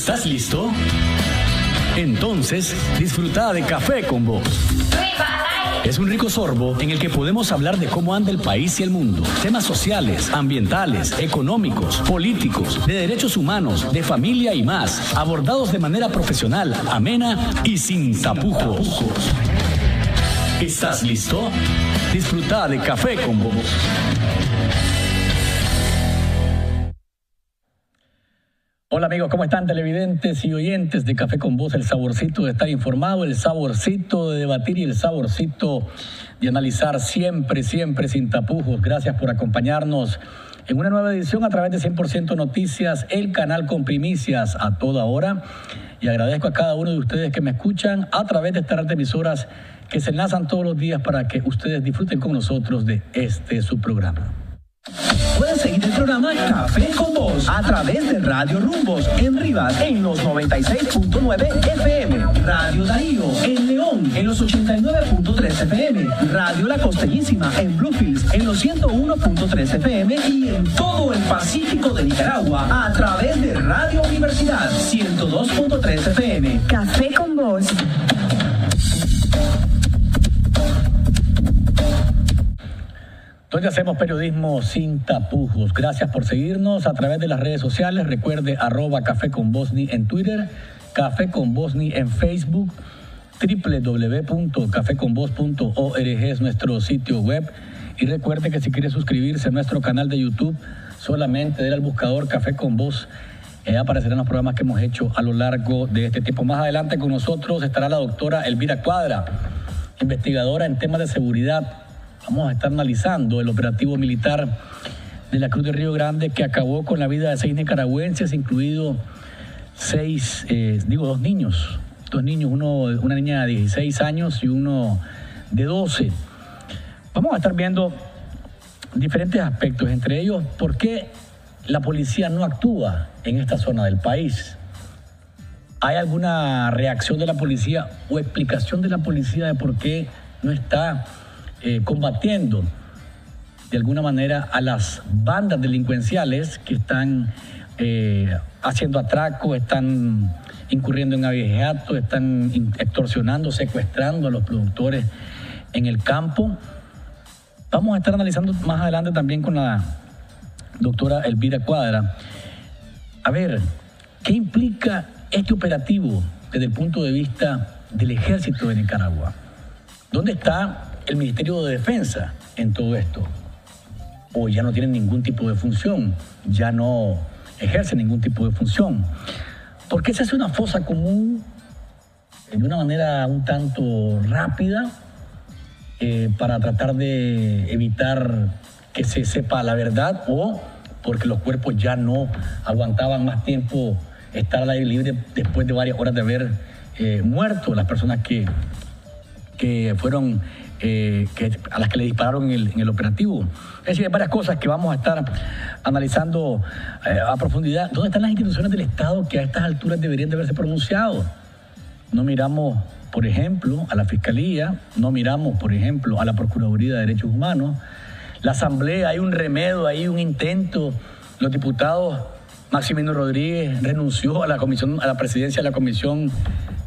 ¿Estás listo? Entonces, disfruta de Café con Vos. Es un rico sorbo en el que podemos hablar de cómo anda el país y el mundo. Temas sociales, ambientales, económicos, políticos, de derechos humanos, de familia y más. Abordados de manera profesional, amena y sin tapujos. ¿Estás listo? Disfruta de Café con Vos. Hola amigos, ¿cómo están televidentes y oyentes de Café con Vos? El saborcito de estar informado, el saborcito de debatir y el saborcito de analizar siempre, siempre sin tapujos. Gracias por acompañarnos en una nueva edición a través de 100% Noticias, el canal con primicias a toda hora. Y agradezco a cada uno de ustedes que me escuchan a través de estas red de emisoras que se enlazan todos los días para que ustedes disfruten con nosotros de su programa. Pueden seguir el programa Café con Vos a través de Radio Rumbos en Rivas en los 96.9 FM, Radio Darío en León en los 89.3 FM, Radio La Costeñísima en Bluefields en los 101.3 FM y en todo el Pacífico de Nicaragua a través de Radio Universidad 102.3 FM. Café con Vos. Donde hacemos periodismo sin tapujos. Gracias por seguirnos a través de las redes sociales. Recuerde @Café con Bosni en Twitter, Café con Bosni en Facebook, www.cafeconvos.org es nuestro sitio web. Y recuerde que si quiere suscribirse a nuestro canal de YouTube, solamente dé al buscador Café con Vos. Aparecerán los programas que hemos hecho a lo largo de este tiempo. Más adelante con nosotros estará la doctora Elvira Cuadra, investigadora en temas de seguridad. Vamos a estar analizando el operativo militar de la Cruz de Río Grande que acabó con la vida de 6 nicaragüenses, incluidos 2 niños. 2 niños, una niña de 16 años y uno de 12. Vamos a estar viendo diferentes aspectos, entre ellos, ¿por qué la policía no actúa en esta zona del país? ¿Hay alguna reacción de la policía o explicación de la policía de por qué no está combatiendo de alguna manera a las bandas delincuenciales que están haciendo atracos, están incurriendo en abigeato, están extorsionando, secuestrando a los productores en el campo? Vamos a estar analizando más adelante también con la doctora Elvira Cuadra. A ver, ¿qué implica este operativo desde el punto de vista del Ejército de Nicaragua? ¿Dónde está el Ministerio de Defensa en todo esto? O ya no tienen ningún tipo de función, ya no ejercen ningún tipo de función. ¿Por qué se hace una fosa común de una manera un tanto rápida para tratar de evitar que se sepa la verdad, o porque los cuerpos ya no aguantaban más tiempo estar al aire libre después de varias horas de haber muerto las personas que fueron a las que le dispararon en el operativo? Es decir, hay varias cosas que vamos a estar analizando a profundidad. ¿Dónde están las instituciones del Estado que a estas alturas deberían de haberse pronunciado? No miramos, por ejemplo, a la Fiscalía, no miramos, por ejemplo, a la Procuraduría de Derechos Humanos. La Asamblea, hay un remedio, hay un intento. Los diputados, Maximino Rodríguez renunció a la presidencia de la Comisión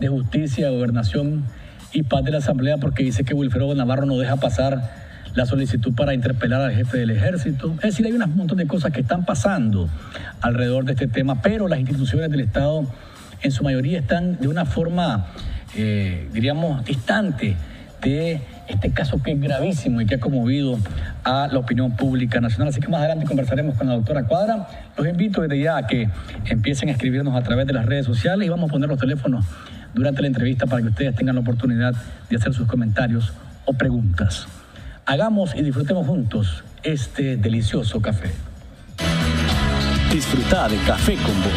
de Justicia, Gobernación y Paz de la Asamblea porque dice que Wilfredo Navarro no deja pasar la solicitud para interpelar al jefe del Ejército. Es decir, hay un montón de cosas que están pasando alrededor de este tema, pero las instituciones del Estado en su mayoría están de una forma, diríamos, distante de este caso que es gravísimo y que ha conmovido a la opinión pública nacional. Así que más adelante conversaremos con la doctora Cuadra. Los invito desde ya a que empiecen a escribirnos a través de las redes sociales y vamos a poner los teléfonos durante la entrevista para que ustedes tengan la oportunidad de hacer sus comentarios o preguntas. Hagamos y disfrutemos juntos este delicioso café. Disfruta de Café con Vos.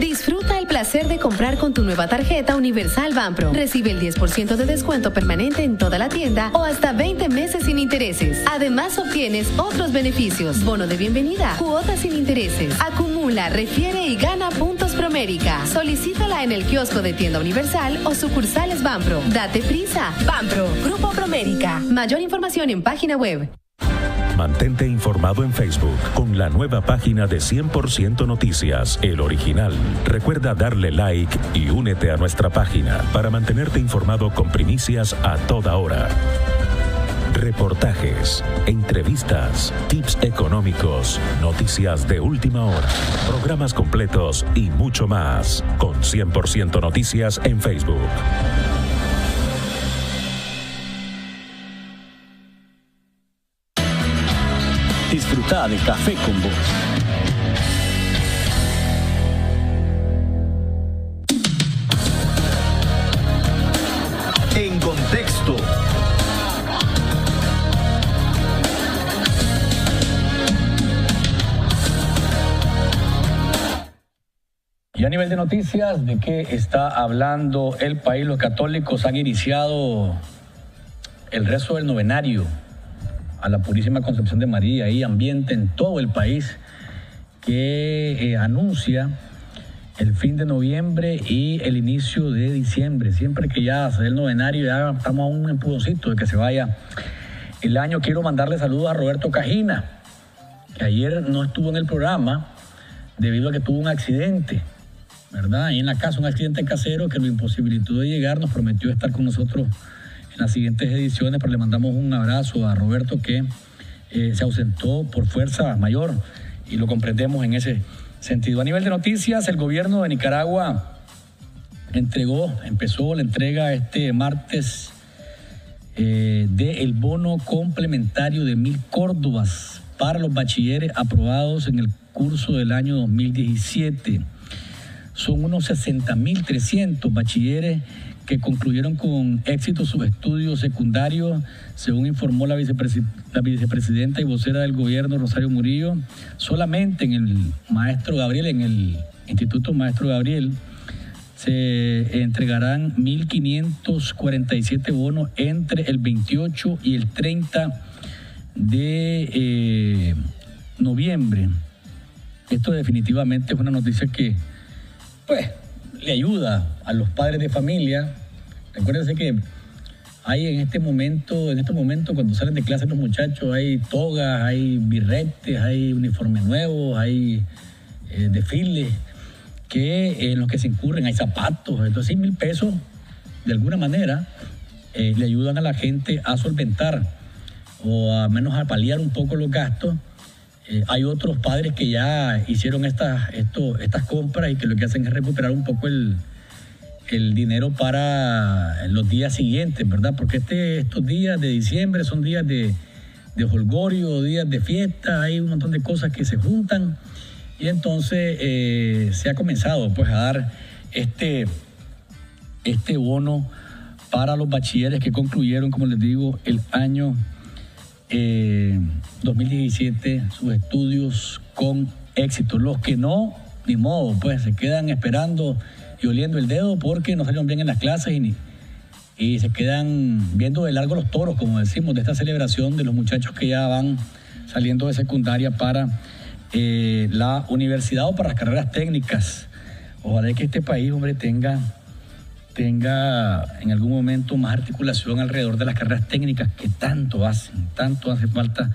Disfruta el placer de comprar con tu nueva tarjeta Universal Banpro. Recibe el 10% de descuento permanente en toda la tienda o hasta 20 meses sin intereses. Además, obtienes otros beneficios: bono de bienvenida, cuotas sin intereses. Acumula, refiere y gana puntos Promérica. Solicítala en el kiosco de Tienda Universal o sucursales Banpro. Date prisa. Banpro, Grupo Promérica. Mayor información en página web. Mantente informado en Facebook con la nueva página de 100% Noticias, el original. Recuerda darle like y únete a nuestra página para mantenerte informado con primicias a toda hora. Reportajes, entrevistas, tips económicos, noticias de última hora, programas completos y mucho más. Con 100% Noticias en Facebook. Disfruta de Café con Voz. En contexto. Y a nivel de noticias, ¿de qué está hablando el país? Los católicos han iniciado el rezo del novenario a la Purísima Concepción de María. Hay ambiente en todo el país que anuncia el fin de noviembre y el inicio de diciembre. Siempre que ya se dé el novenario, ya estamos a un empujoncito de que se vaya el año. Quiero mandarle saludos a Roberto Cajina, que ayer no estuvo en el programa debido a que tuvo un accidente, ¿verdad? Ahí en la casa, un accidente casero que lo imposibilitó de llegar. Nos prometió estar con nosotros en las siguientes ediciones, pero le mandamos un abrazo a Roberto, que se ausentó por fuerza mayor, y lo comprendemos en ese sentido. A nivel de noticias, el gobierno de Nicaragua empezó la entrega este martes del bono complementario de 1.000 córdobas para los bachilleres aprobados en el curso del año 2017. Son unos 60.300 bachilleres que concluyeron con éxito sus estudios secundarios, según informó la vicepresidenta y vocera del gobierno, Rosario Murillo. Solamente en el Maestro Gabriel, en el Instituto Maestro Gabriel, se entregarán 1.547 bonos entre el 28 y el 30 de noviembre. Esto definitivamente es una noticia que, pues, le ayuda a los padres de familia. Recuérdense que hay en este momento cuando salen de clase los muchachos, hay togas, hay birretes, hay uniformes nuevos, hay desfiles en los que se incurren, hay zapatos. Entonces 1.000 pesos de alguna manera le ayudan a la gente a solventar o a menos a paliar un poco los gastos. Hay otros padres que ya hicieron estas compras y que lo que hacen es recuperar un poco el dinero para los días siguientes, ¿verdad? Porque estos días de diciembre son días de jolgorio, días de fiesta, hay un montón de cosas que se juntan, y entonces se ha comenzado pues a dar este bono para los bachilleres que concluyeron, como les digo, el año 2017 sus estudios con éxito. Los que no, ni modo, pues se quedan esperando y oliendo el dedo porque no salieron bien en las clases y se quedan viendo de largo los toros, como decimos, de esta celebración de los muchachos que ya van saliendo de secundaria para la universidad o para las carreras técnicas. Ojalá que este país, hombre, tenga en algún momento más articulación alrededor de las carreras técnicas que tanto hace falta,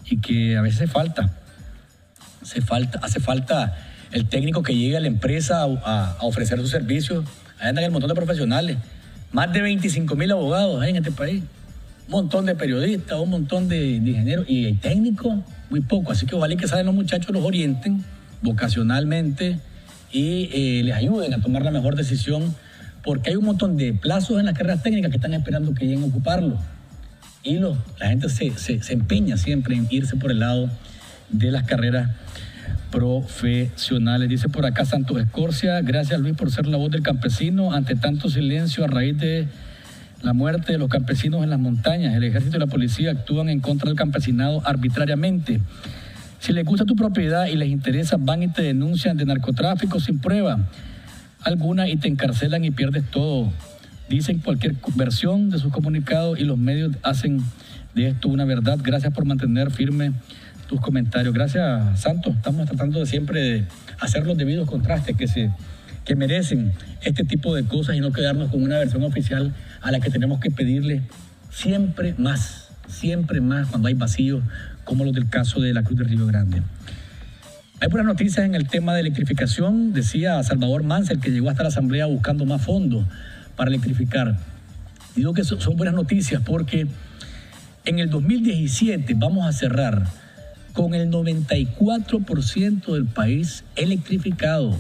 y que a veces hace falta el técnico que llegue a la empresa a ofrecer sus servicios. Ahí andan el montón de profesionales, más de 25.000 abogados hay en este país, un montón de periodistas, un montón de ingenieros, y el técnico muy poco. Así que ojalá que salgan los muchachos, los orienten vocacionalmente y les ayuden a tomar la mejor decisión, porque hay un montón de plazos en las carreras técnicas que están esperando que lleguen a ocuparlo. Y la gente se empeña siempre en irse por el lado de las carreras profesionales. Dice por acá Santos Escorcia: gracias Luis por ser la voz del campesino ante tanto silencio a raíz de la muerte de los campesinos en las montañas. El ejército y la policía actúan en contra del campesinado arbitrariamente. Si les gusta tu propiedad y les interesa, van y te denuncian de narcotráfico sin prueba alguna y te encarcelan y pierdes todo. Dicen cualquier versión de sus comunicados y los medios hacen de esto una verdad. Gracias por mantener firme tus comentarios. Gracias, Santos. Estamos tratando de siempre de hacer los debidos contrastes que merecen este tipo de cosas y no quedarnos con una versión oficial a la que tenemos que pedirle siempre más. siempre más cuando hay vacíos, como los del caso de la Cruz de Río Grande. Hay buenas noticias en el tema de electrificación. Decía Salvador Mansell que llegó hasta la Asamblea buscando más fondos para electrificar. Digo que son buenas noticias porque en el 2017 vamos a cerrar con el 94% del país electrificado.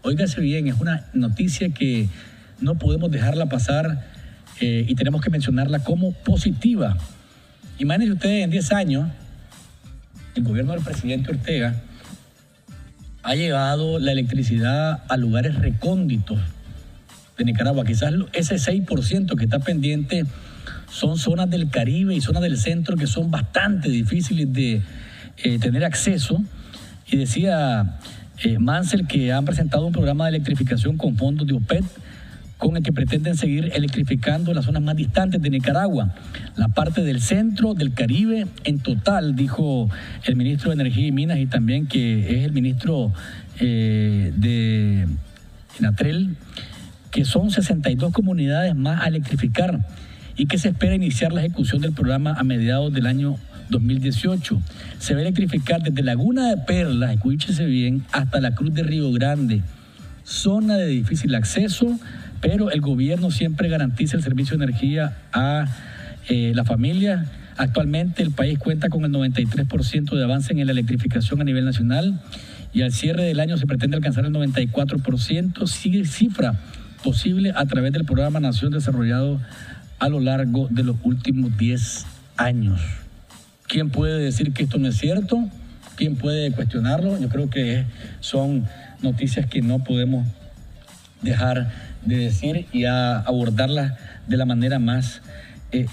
Óigase bien, es una noticia que no podemos dejarla pasar y tenemos que mencionarla como positiva. Imagínense ustedes, en 10 años, el gobierno del presidente Ortega ha llevado la electricidad a lugares recónditos de Nicaragua. Quizás ese 6% que está pendiente son zonas del Caribe y zonas del centro que son bastante difíciles de tener acceso. Y decía Mansell que han presentado un programa de electrificación con fondos de OPED con el que pretenden seguir electrificando las zonas más distantes de Nicaragua, la parte del centro, del Caribe. En total, dijo el ministro de Energía y Minas y también que es el ministro de Natrel, que son 62 comunidades más a electrificar y que se espera iniciar la ejecución del programa a mediados del año 2018. Se va a electrificar desde Laguna de Perlas, escúchese bien, hasta la Cruz de Río Grande, zona de difícil acceso, pero el gobierno siempre garantiza el servicio de energía a la familia. Actualmente el país cuenta con el 93% de avance en la electrificación a nivel nacional y al cierre del año se pretende alcanzar el 94%, cifra posible a través del programa Nación desarrollado a lo largo de los últimos 10 años. ¿Quién puede decir que esto no es cierto? ¿Quién puede cuestionarlo? Yo creo que son noticias que no podemos dejar de decir y a abordarlas de la manera más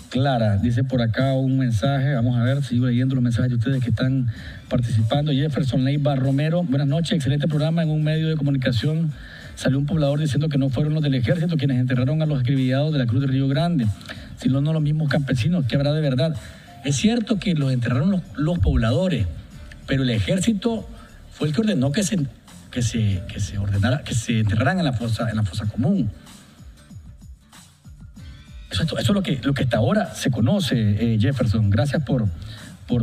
clara. Dice por acá un mensaje, vamos a ver, sigo leyendo los mensajes de ustedes que están participando. Jefferson Leiva Romero, buenas noches, excelente programa. En un medio de comunicación salió un poblador diciendo que no fueron los del ejército quienes enterraron a los acribillados de la Cruz de Río Grande, sino no los mismos campesinos. ¿Qué habrá de verdad? Es cierto que los enterraron los pobladores, pero el ejército fue el que ordenó que se enterraran en la fosa común. Eso es lo que hasta ahora se conoce, Jefferson. Gracias por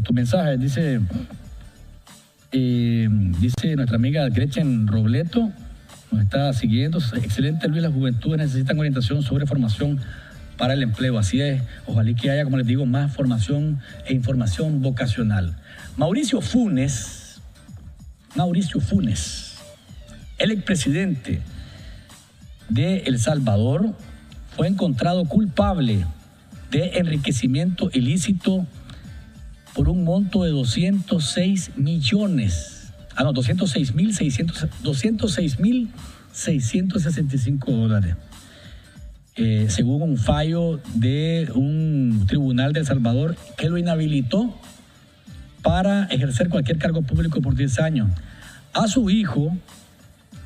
tu mensaje. Dice nuestra amiga Gretchen Robleto, nos está siguiendo. Excelente, Luis, las juventudes necesitan orientación sobre formación para el empleo. Así es, ojalá que haya, como les digo, más formación e información vocacional. Mauricio Funes, el expresidente de El Salvador, fue encontrado culpable de enriquecimiento ilícito por un monto de 206.665 dólares. Según un fallo de un tribunal de El Salvador que lo inhabilitó para ejercer cualquier cargo público por 10 años. A su hijo,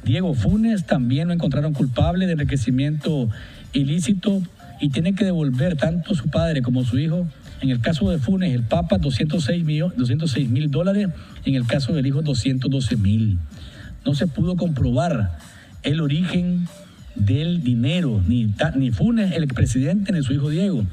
Diego Funes, también lo encontraron culpable de enriquecimiento ilícito y tiene que devolver tanto su padre como su hijo. En el caso de Funes, el Papa, 206.000 dólares, y en el caso del hijo, 212.000. No se pudo comprobar el origen del dinero, ni Funes, el expresidente, ni su hijo Diego.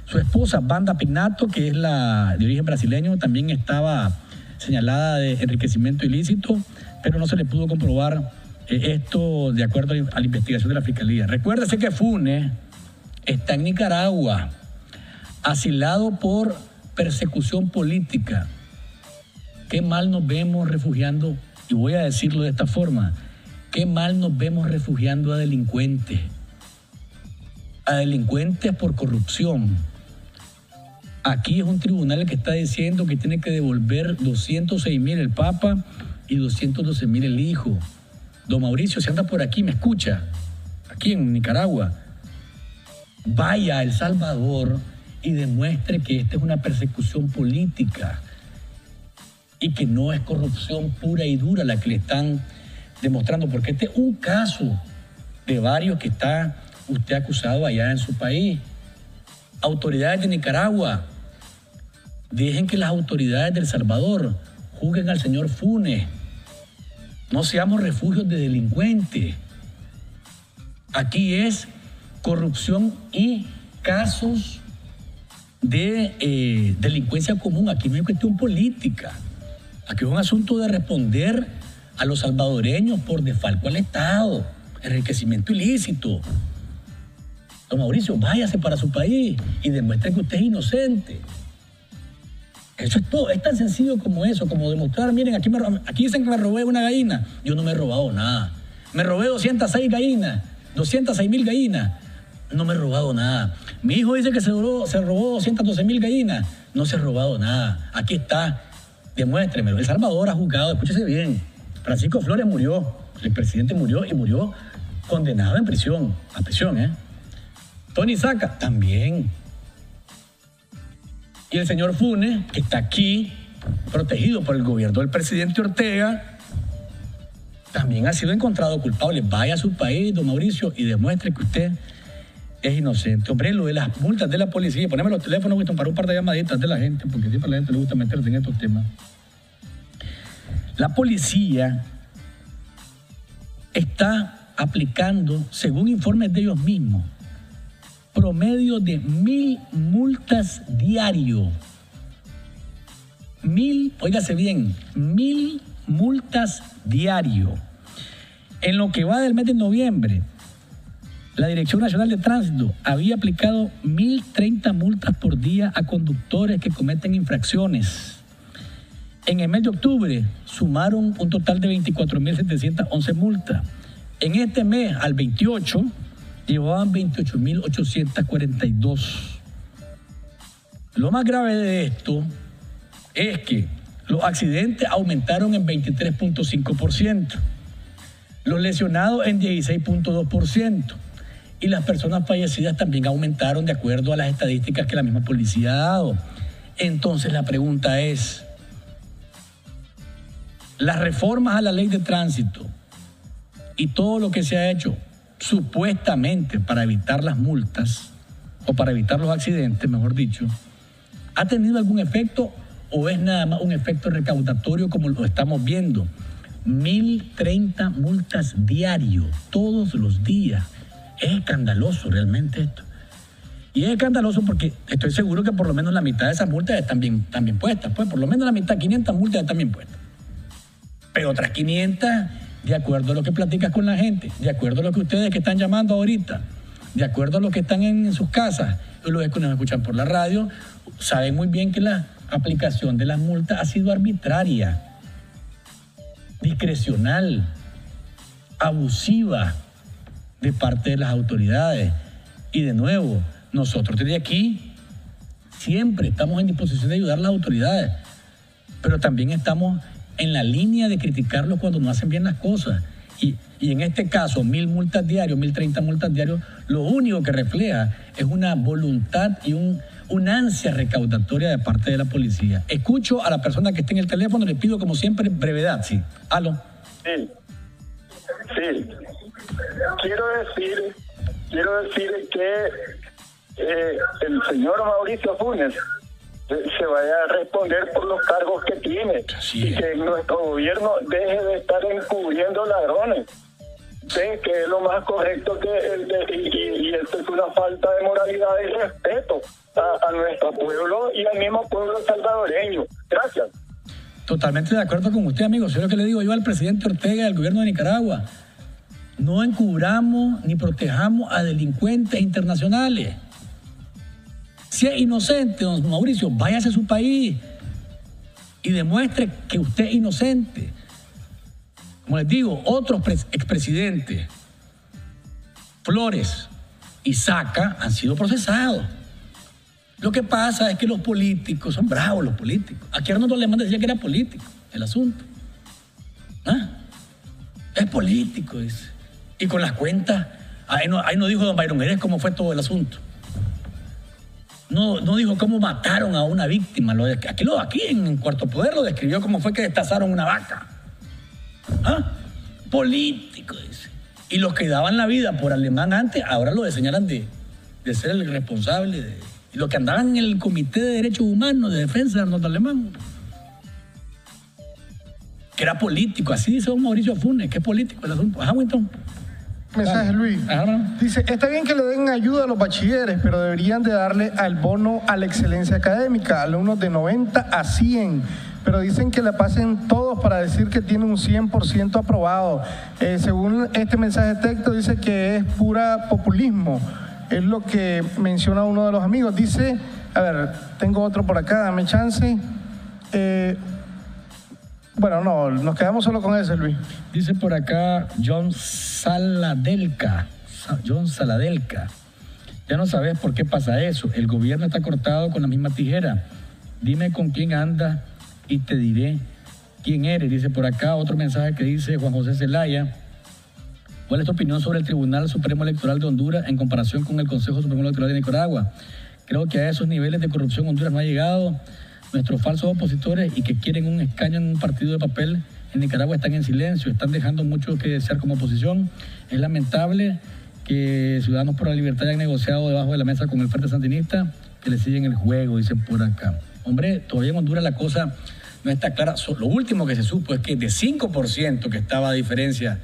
Su esposa, Wanda Pignato, que es la de origen brasileño, también estaba señalada de enriquecimiento ilícito, pero no se le pudo comprobar esto de acuerdo a la investigación de la Fiscalía. Recuérdese que Funes está en Nicaragua, asilado por persecución política. Qué mal nos vemos refugiando, y voy a decirlo de esta forma, qué mal nos vemos refugiando a delincuentes por corrupción. Aquí es un tribunal el que está diciendo que tiene que devolver 206.000 el Papa y 212.000 el hijo. Don Mauricio, si anda por aquí, me escucha, aquí en Nicaragua, vaya a El Salvador y demuestre que esta es una persecución política y que no es corrupción pura y dura la que le están demostrando, porque este es un caso de varios que está usted acusado allá en su país. Autoridades de Nicaragua, dejen que las autoridades de El Salvador juzguen al señor Funes. No seamos refugios de delincuentes. Aquí es corrupción y casos de delincuencia común. Aquí no hay cuestión política. Aquí es un asunto de responder a los salvadoreños por desfalco al Estado, enriquecimiento ilícito. Don Mauricio, váyase para su país y demuestre que usted es inocente. Eso es todo, es tan sencillo como eso, como demostrar, miren, aquí dicen que me robé una gallina. Yo no me he robado nada. Me robé 206 gallinas, 206,000 gallinas. No me he robado nada. Mi hijo dice que se robó 212,000 gallinas. No se ha robado nada. Aquí está, demuéstremelo. El Salvador ha juzgado, escúchese bien. Francisco Flores murió, el presidente murió y murió condenado en prisión, a prisión, ¿eh? Tony Saca, también. Y el señor Funes, que está aquí, protegido por el gobierno del presidente Ortega, también ha sido encontrado culpable. Vaya a su país, don Mauricio, y demuestre que usted es inocente. Hombre, lo de las multas de la policía, poneme los teléfonos, Winston, para un par de llamaditas de la gente, porque siempre a la gente le gusta meterse en estos temas. La policía está aplicando, según informes de ellos mismos, promedio de 1,000 multas diario. 1,000, óigase bien, 1,000 multas diario. En lo que va del mes de noviembre, la Dirección Nacional de Tránsito había aplicado 1,030 multas por día a conductores que cometen infracciones. En el mes de octubre sumaron un total de 24,711 multas. En este mes, al 28, llevaban 28,842. Lo más grave de esto es que los accidentes aumentaron en 23,5%, los lesionados en 16,2% y las personas fallecidas también aumentaron de acuerdo a las estadísticas que la misma policía ha dado. Entonces la pregunta es, las reformas a la ley de tránsito y todo lo que se ha hecho supuestamente para evitar las multas o para evitar los accidentes, mejor dicho, ¿ha tenido algún efecto o es nada más un efecto recaudatorio como lo estamos viendo? 1,030 multas diario, todos los días. Es escandaloso realmente esto. Y es escandaloso porque estoy seguro que por lo menos la mitad de esas multas están bien puestas. Pues por lo menos la mitad, 500 multas están bien puestas. Pero otras 500, de acuerdo a lo que platicas con la gente, de acuerdo a lo que ustedes que están llamando ahorita, de acuerdo a los que están en sus casas y los que nos escuchan por la radio, saben muy bien que la aplicación de las multas ha sido arbitraria, discrecional, abusiva de parte de las autoridades. Y de nuevo, nosotros desde aquí siempre estamos en disposición de ayudar a las autoridades, pero también estamos en la línea de criticarlos cuando no hacen bien las cosas. Y en este caso, 1,000 multas diarios, 1,030 multas diarios, lo único que refleja es una voluntad y una ansia recaudatoria de parte de la policía. Escucho a la persona que está en el teléfono, le pido como siempre brevedad, ¿sí? ¿Aló? Sí. Quiero decir que el señor Mauricio Funes se vaya a responder por los cargos que tiene. Así es. Y que nuestro gobierno deje de estar encubriendo ladrones. Sé que es lo más correcto y esto es una falta de moralidad y respeto a nuestro pueblo y al mismo pueblo salvadoreño. Gracias. Totalmente de acuerdo con usted, amigo. Eso es lo que le digo yo al presidente Ortega y al gobierno de Nicaragua. No encubramos ni protejamos a delincuentes internacionales. Si es inocente, don Mauricio, váyase a su país y demuestre que usted es inocente. Como les digo, otros expresidentes, Flores y Saca, han sido procesados. Lo que pasa es que los políticos, son bravos los políticos. Aquí Arnoldo Alemán decía que era político el asunto. Es político, dice. Y con las cuentas, ahí no dijo don Byron Jerez cómo fue todo el asunto. No dijo cómo mataron a una víctima. Aquí en Cuarto Poder lo describió cómo fue que destazaron una vaca. Político, dice. Y los que daban la vida por Alemán antes, ahora lo señalan de ser el responsable. Y los que andaban en el Comité de Derechos Humanos de Defensa de Arnoldo Alemán, que era político. Así dice don Mauricio Funes, que es político el asunto. Winston. Mensaje, Luis. Dice, está bien que le den ayuda a los bachilleres, pero deberían de darle al bono a la excelencia académica, alumnos de 90 a 100. Pero dicen que le pasen todos para decir que tiene un 100% aprobado. Según este mensaje de texto, dice que es pura populismo. Es lo que menciona uno de los amigos. Dice, a ver, tengo otro por acá, dame chance. Bueno, no, nos quedamos solo con ese, Luis. Dice por acá John Saladelca. Ya no sabes por qué pasa eso. El gobierno está cortado con la misma tijera. Dime con quién anda y te diré quién eres. Dice por acá otro mensaje que dice Juan José Zelaya. ¿Cuál es tu opinión sobre el Tribunal Supremo Electoral de Honduras en comparación con el Consejo Supremo Electoral de Nicaragua? Creo que a esos niveles de corrupción Honduras no ha llegado. Nuestros falsos opositores y que quieren un escaño en un partido de papel en Nicaragua están en silencio, están dejando mucho que desear como oposición. Es lamentable que Ciudadanos por la Libertad hayan negociado debajo de la mesa con el Frente Sandinista, que le siguen el juego, dicen por acá. Hombre, todavía en Honduras la cosa no está clara. Lo último que se supo es que de 5% que estaba a diferencia,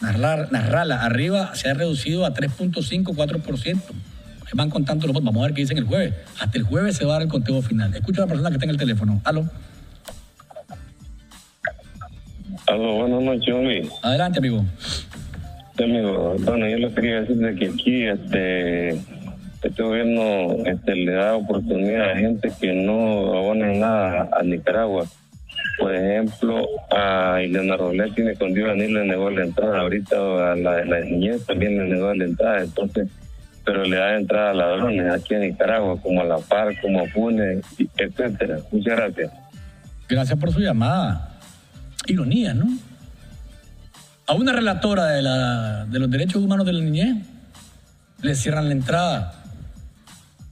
Narrala arriba se ha reducido a 3.5, 4%. Van contando los votos. Vamos a ver qué dicen el jueves. Hasta el jueves se va a dar el conteo final. Escucho a la persona que está en el teléfono. ¿Aló? Aló, buenas noches, Luis. Adelante, amigo. Sí, amigo. Bueno, yo le quería decir de que aquí este gobierno le da oportunidad a gente que no abonan nada a Nicaragua. Por ejemplo, a Ileana Roblet tiene con Dios le negó la entrada. Ahorita a la de la niñez también le negó la entrada. Entonces, pero le da entrada a ladrones aquí en Nicaragua, como a La Par, como a Funes, etcétera. Muchas gracias. Gracias por su llamada. Ironía, ¿no? A una relatora de los derechos humanos de la niñez le cierran la entrada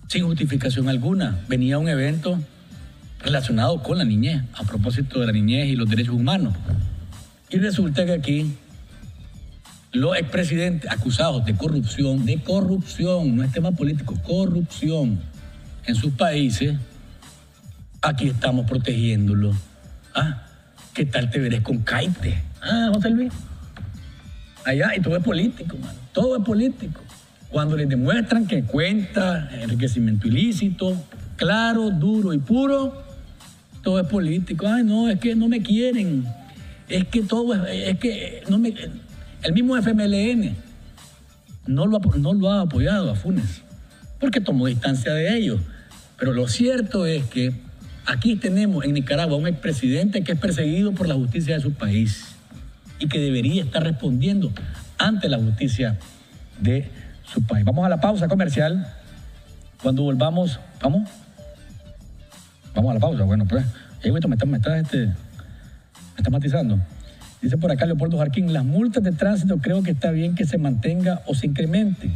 sin justificación alguna. Venía a un evento relacionado con la niñez, a propósito de la niñez y los derechos humanos. Y resulta que aquí los expresidentes acusados de corrupción, no es tema político, corrupción en sus países, aquí estamos protegiéndolos. ¿Qué tal te verás con Caite? José Luis. Allá, y todo es político, mano. Todo es político. Cuando les demuestran que cuenta enriquecimiento ilícito, claro, duro y puro, todo es político. No, es que no me quieren. Es que no me... El mismo FMLN no lo ha apoyado a Funes, porque tomó distancia de ellos. Pero lo cierto es que aquí tenemos en Nicaragua un expresidente que es perseguido por la justicia de su país y que debería estar respondiendo ante la justicia de su país. Vamos a la pausa comercial. Cuando volvamos, ¿vamos? Vamos a la pausa. Bueno, pues, me está matizando. Dice por acá Leopoldo Jarquín, las multas de tránsito creo que está bien que se mantenga o se incremente.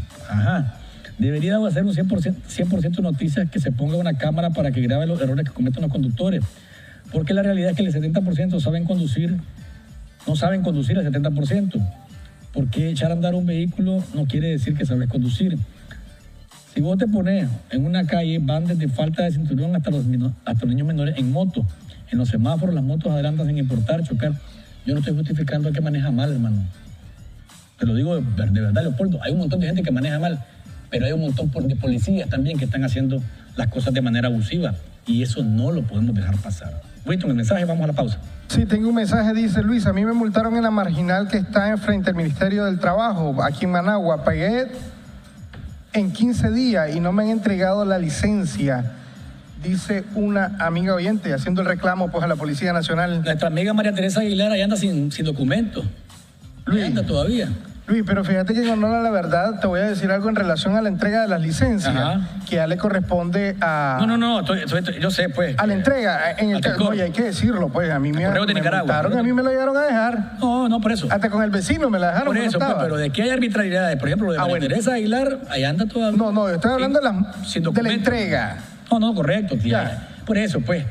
Debería hacer un 100% noticias que se ponga una cámara para que grabe los errores que cometen los conductores. Porque la realidad es que el 70% no saben conducir el 70%. Porque echar a andar un vehículo no quiere decir que sabes conducir. Si vos te pones en una calle, van desde falta de cinturón hasta los niños menores en moto. En los semáforos las motos adelantan sin importar, chocar. Yo no estoy justificando al que maneja mal, hermano. Te lo digo de verdad, Leopoldo. Hay un montón de gente que maneja mal, pero hay un montón de policías también que están haciendo las cosas de manera abusiva. Y eso no lo podemos dejar pasar. Wilton, el mensaje, vamos a la pausa. Sí, tengo un mensaje, dice Luis. A mí me multaron en la marginal que está enfrente al Ministerio del Trabajo, aquí en Managua. Pagué en 15 días y no me han entregado la licencia. Dice una amiga oyente, haciendo el reclamo pues a la Policía Nacional. Nuestra amiga María Teresa Aguilar ahí anda sin documentos. Luis, anda todavía. Luis, pero fíjate que en honor a la verdad te voy a decir algo en relación a la entrega de las licencias, que ya le corresponde a... No, yo sé, pues. A la entrega, en el caso, hay que decirlo, pues, a mí me multaron, a mí me lo llegaron a dejar. No, por eso. Hasta con el vecino me la dejaron. Por eso, pues, pero de que hay arbitrariedades, por ejemplo, de María Teresa Aguilar, ahí anda todavía. No, yo estoy hablando de la entrega. No, correcto, tía. Por eso, pues,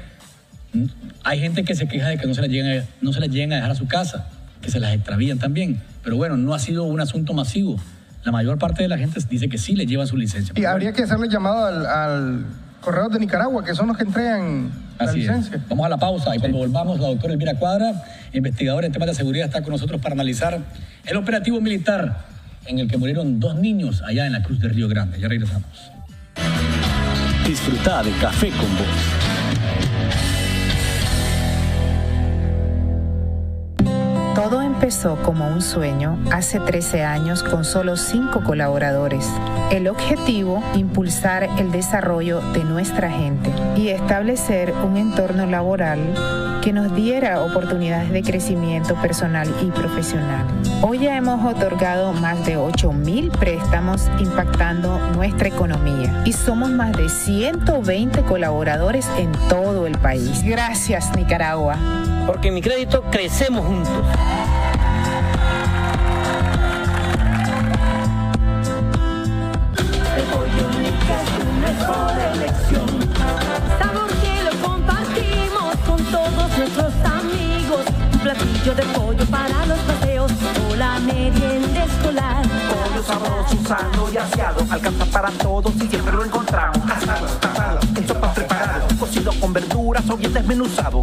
hay gente que se queja de que no se las lleguen a dejar a su casa, que se las extravían también. Pero bueno, no ha sido un asunto masivo. La mayor parte de la gente dice que sí le lleva su licencia. Y habría que hacerle llamado al Correo de Nicaragua, que son los que entregan la licencia. Vamos a la pausa y cuando volvamos, la doctora Elvira Cuadra, investigadora en temas de seguridad, está con nosotros para analizar el operativo militar en el que murieron 2 niños allá en la Cruz de Río Grande. Ya regresamos. Disfruta de Café con Vos. Todo empezó como un sueño hace 13 años con solo 5 colaboradores. El objetivo, impulsar el desarrollo de nuestra gente y establecer un entorno laboral que nos diera oportunidades de crecimiento personal y profesional. Hoy ya hemos otorgado más de 8.000 préstamos impactando nuestra economía y somos más de 120 colaboradores en todo el país. Gracias, Nicaragua. Porque en Mi Crédito crecemos juntos. El pollo Nica es tu mejor elección. Sabor que lo compartimos con todos nuestros amigos. Un platillo de pollo para los paseos o la merienda escolar. Pollo sabroso, sano y aseado, alcanza para todos y siempre lo encontramos. Asado, tapado, en sopas preparado, cocido con verduras o bien desmenuzado.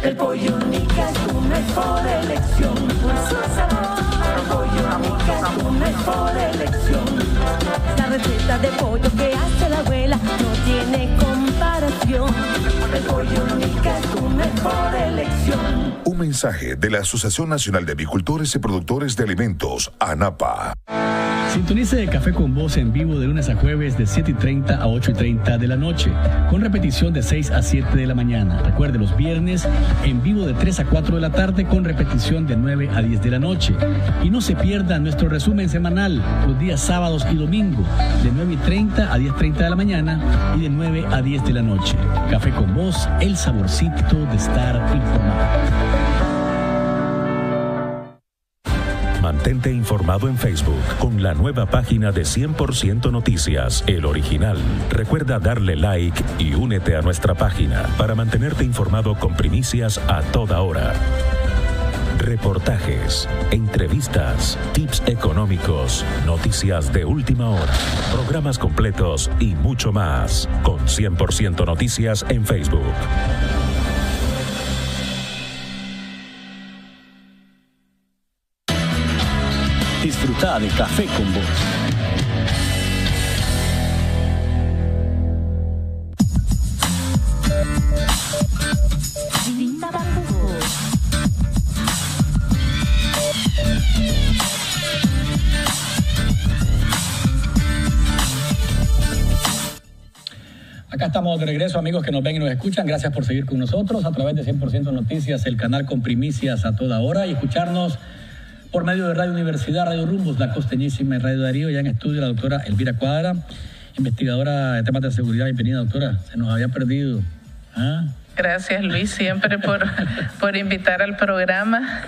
El pollo Nica es tu mejor elección. Por su sabor, el pollo Nica es tu mejor elección. La receta de pollo que hace la abuela no tiene comparación. El pollo Nica es tu mejor elección. Un mensaje de la Asociación Nacional de Avicultores y Productores de Alimentos, ANAPA. Sintonice Café con Vos en vivo de lunes a jueves de 7:30 a 8:30 de la noche, con repetición de 6 a 7 de la mañana. Recuerde, los viernes en vivo de 3 a 4 de la tarde, con repetición de 9 a 10 de la noche. Y no se pierda nuestro resumen semanal los días sábados y domingo, de 9:30 a 10:30 de la mañana y de 9 a 10 de la noche. Café con Vos, el saborcito de estar informado. Mantente informado en Facebook con la nueva página de 100% Noticias, El Original. Recuerda darle like y únete a nuestra página para mantenerte informado con primicias a toda hora. Reportajes, entrevistas, tips económicos, noticias de última hora, programas completos y mucho más. Con 100% Noticias en Facebook. Disfruta de Café con Vos. Acá estamos de regreso, amigos que nos ven y nos escuchan. Gracias por seguir con nosotros a través de 100% Noticias, el canal con primicias a toda hora, y escucharnos por medio de Radio Universidad, Radio Rumbos, La Costeñísima y Radio Darío. Ya en estudio la doctora Elvira Cuadra, investigadora de temas de seguridad. Bienvenida, doctora. Se nos había perdido. Gracias, Luis, siempre por invitar al programa.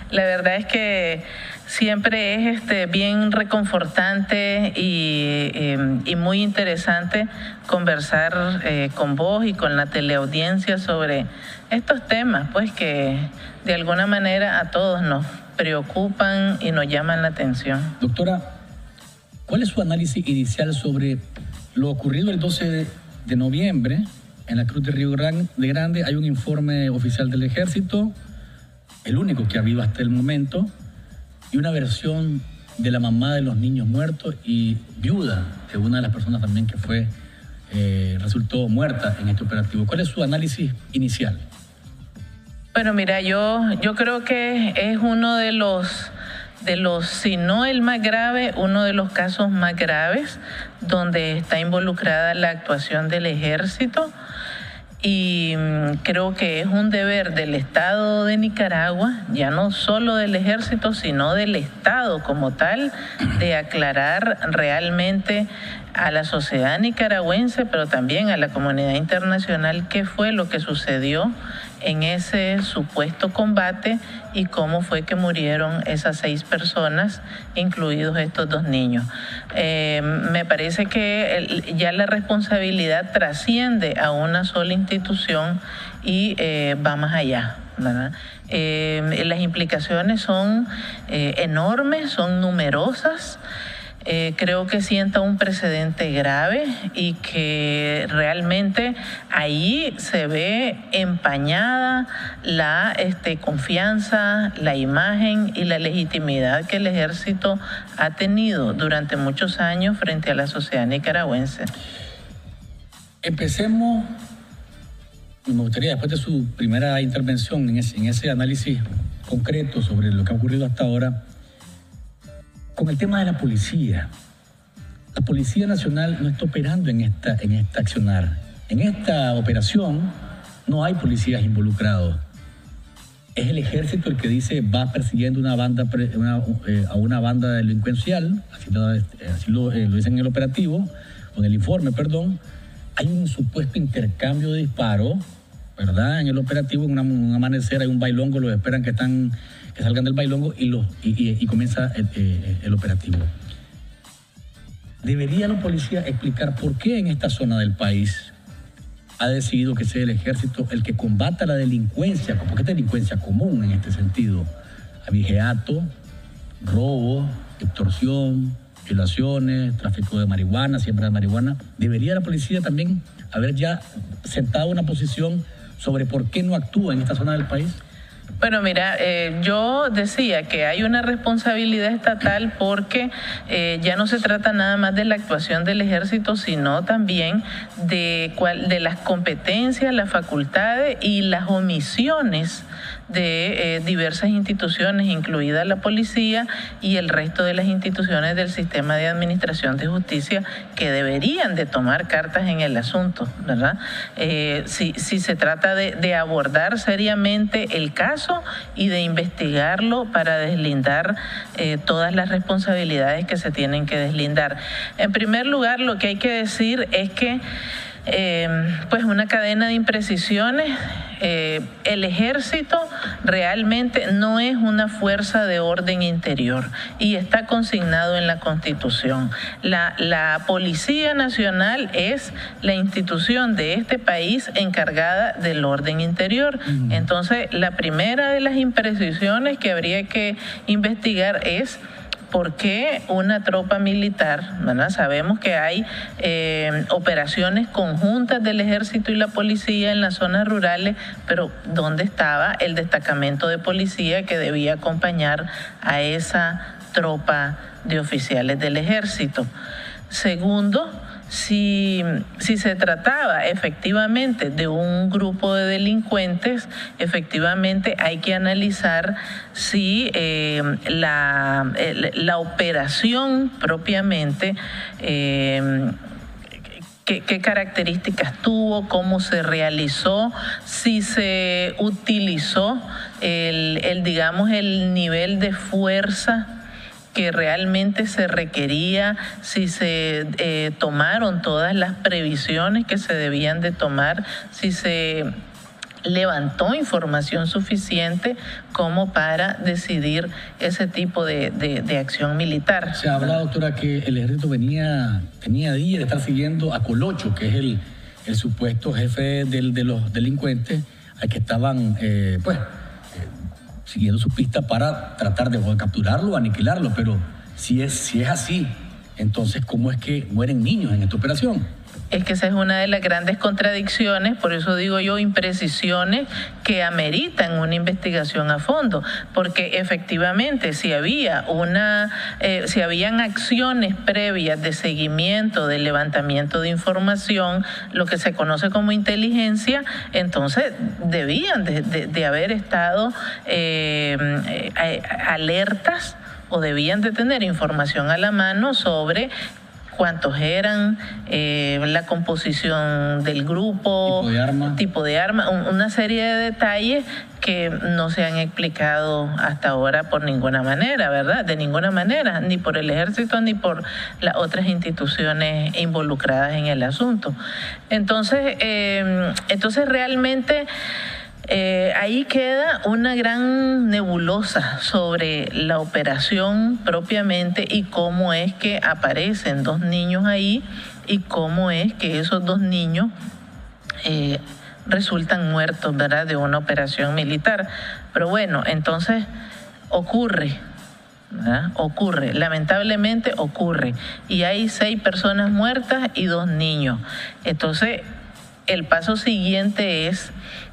La verdad es que siempre es bien reconfortante y muy interesante conversar con vos y con la teleaudiencia sobre estos temas, pues que de alguna manera a todos nos preocupan y nos llaman la atención. Doctora, ¿cuál es su análisis inicial sobre lo ocurrido el 12 de noviembre en la Cruz de Río Grande? Hay un informe oficial del Ejército, el único que ha habido hasta el momento, y una versión de la mamá de los niños muertos y viuda de una de las personas también que resultó muerta en este operativo. ¿Cuál es su análisis inicial? Bueno, mira, yo creo que es uno de los, si no el más grave, uno de los casos más graves donde está involucrada la actuación del Ejército, y creo que es un deber del Estado de Nicaragua, ya no solo del Ejército, sino del Estado como tal, de aclarar realmente a la sociedad nicaragüense, pero también a la comunidad internacional, qué fue lo que sucedió en ese supuesto combate y cómo fue que murieron esas 6 personas, incluidos estos 2 niños. Me parece que ya la responsabilidad trasciende a una sola institución y va más allá, ¿verdad? Las implicaciones son enormes, son numerosas. creo que sienta un precedente grave y que realmente ahí se ve empañada la confianza, la imagen y la legitimidad que el ejército ha tenido durante muchos años frente a la sociedad nicaragüense. Empecemos, me gustaría, después de su primera intervención en ese análisis concreto sobre lo que ha ocurrido hasta ahora, con el tema de la policía. La Policía Nacional no está operando en esta accionar. En esta operación no hay policías involucrados. Es el ejército el que dice va persiguiendo a una banda delincuencial, así lo dicen en el operativo, o en el informe, perdón. Hay un supuesto intercambio de disparos, ¿verdad? En el operativo, en un amanecer hay un bailongo, los esperan que salgan del bailongo y comienza el operativo. ¿Debería la policía explicar por qué en esta zona del país ha decidido que sea el ejército el que combata la delincuencia, porque es delincuencia común en este sentido? Abigeato, robo, extorsión, violaciones, tráfico de marihuana, siembra de marihuana. ¿Debería la policía también haber ya sentado una posición sobre por qué no actúa en esta zona del país? Bueno, mira, yo decía que hay una responsabilidad estatal porque ya no se trata nada más de la actuación del ejército, sino también de las competencias, las facultades y las omisiones de diversas instituciones, incluida la policía y el resto de las instituciones del sistema de administración de justicia, que deberían de tomar cartas en el asunto, ¿verdad? Si se trata de abordar seriamente el caso y de investigarlo para deslindar todas las responsabilidades que se tienen que deslindar. En primer lugar, lo que hay que decir es que pues una cadena de imprecisiones. El ejército realmente no es una fuerza de orden interior y está consignado en la Constitución. La Policía Nacional es la institución de este país encargada del orden interior. Entonces, la primera de las imprecisiones que habría que investigar es ¿por qué una tropa militar? ¿Verdad? Sabemos que hay operaciones conjuntas del ejército y la policía en las zonas rurales, pero ¿dónde estaba el destacamento de policía que debía acompañar a esa tropa de oficiales del ejército? Segundo, si se trataba efectivamente de un grupo de delincuentes, efectivamente hay que analizar si la operación propiamente, qué características tuvo, cómo se realizó, si se utilizó el nivel de fuerza que realmente se requería, si se tomaron todas las previsiones que se debían de tomar, si se levantó información suficiente como para decidir ese tipo de acción militar. Se habla, doctora, que el ejército tenía días de estar siguiendo a Colocho, que es el supuesto jefe de los delincuentes, al que estaban siguiendo su pista para tratar de capturarlo o aniquilarlo. Pero si es así, entonces ¿cómo es que mueren niños en esta operación? Es que esa es una de las grandes contradicciones, por eso digo yo, imprecisiones que ameritan una investigación a fondo, porque efectivamente si habían acciones previas de seguimiento, de levantamiento de información, lo que se conoce como inteligencia, entonces debían de haber estado alertas o debían de tener información a la mano sobre cuántos eran, la composición del grupo, tipo de arma, una serie de detalles que no se han explicado hasta ahora por ninguna manera, ¿verdad? De ninguna manera, ni por el ejército ni por las otras instituciones involucradas en el asunto. Entonces realmente ahí queda una gran nebulosa sobre la operación propiamente y cómo es que aparecen dos niños ahí y cómo es que esos dos niños resultan muertos, ¿verdad?, de una operación militar. Pero bueno, entonces ocurre ¿verdad? Ocurre, lamentablemente ocurre. Y hay 6 personas muertas y 2 niños. Entonces, el paso siguiente es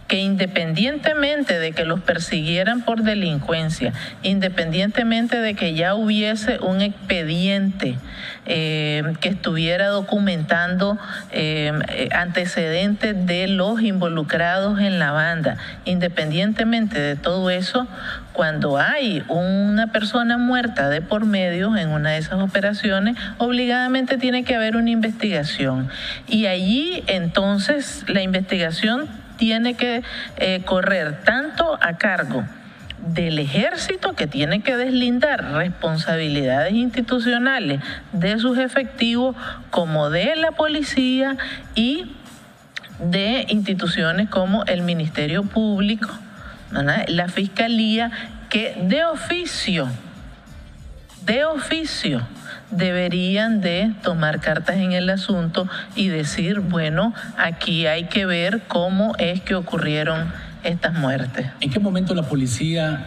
que independientemente de que los persiguieran por delincuencia, independientemente de que ya hubiese un expediente que estuviera documentando antecedentes de los involucrados en la banda, independientemente de todo eso, cuando hay una persona muerta de por medio en una de esas operaciones, obligadamente tiene que haber una investigación. Y allí entonces la investigación tiene que correr tanto a cargo del ejército, que tiene que deslindar responsabilidades institucionales de sus efectivos, como de la policía y de instituciones como el Ministerio Público, ¿verdad? La Fiscalía, que de oficio deberían de tomar cartas en el asunto y decir, bueno, aquí hay que ver cómo es que ocurrieron estas muertes. ¿En qué momento la policía